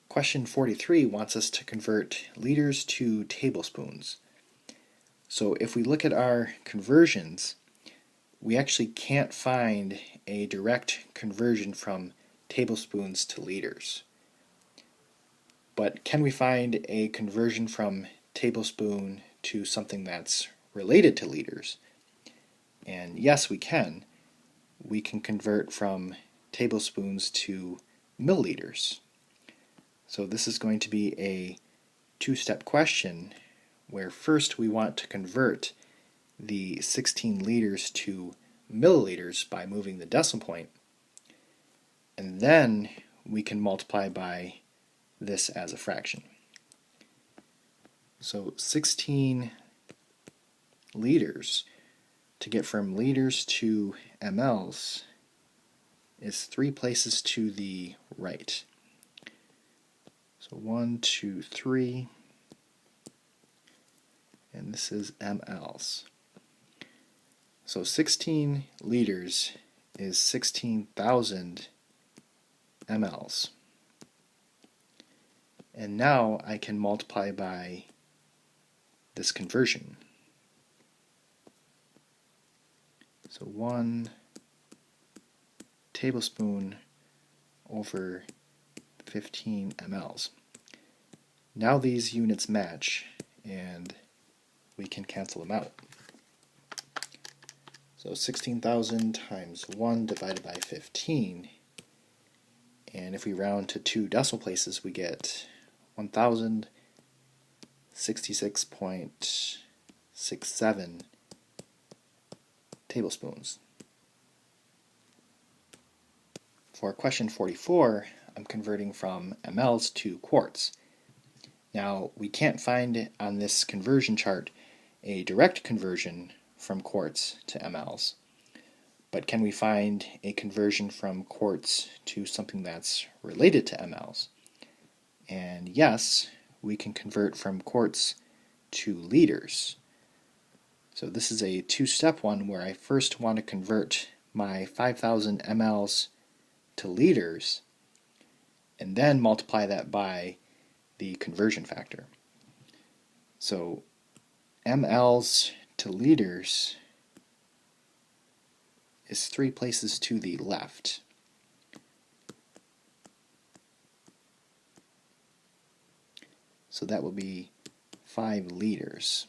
Question 43 wants us to convert liters to tablespoons. So if we look at our conversions, we actually can't find a direct conversion from tablespoons to liters. But can we find a conversion from tablespoon to something that's related to liters? And yes, we can. We can convert from tablespoons to milliliters. So this is going to be a two-step question where first we want to convert the 16 liters to milliliters by moving the decimal point, and then we can multiply by this as a fraction. So 16 liters, to get from liters to mLs, is 3 places to the right. So 1, 2, 3, and this is mLs. So 16 liters is 16,000 mLs. And now I can multiply by this conversion. So 1 tablespoon over 15 mLs. Now these units match, and we can cancel them out. So 16,000 times 1 divided by 15, and if we round to 2 decimal places, we get 1,066.67 tablespoons. For question 44, I'm converting from mLs to quarts. Now, we can't find on this conversion chart a direct conversion from quarts to mLs, but can we find a conversion from quarts to something that's related to mLs? And yes, we can convert from quarts to liters. So this is a two-step one where I first want to convert my 5,000 mLs to liters, and then multiply that by the conversion factor. So mLs to liters is 3 places to the left. So that will be 5 liters.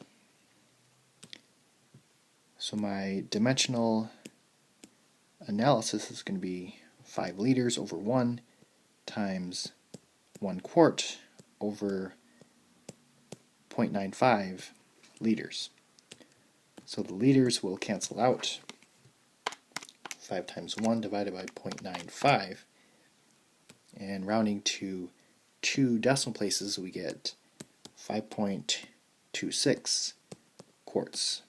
So my dimensional analysis is going to be 5 liters over 1 times 1 quart over 0.95 liters. So the liters will cancel out. 5 times 1 divided by 0.95. And rounding to 2 decimal places, we get 5.26 quarts.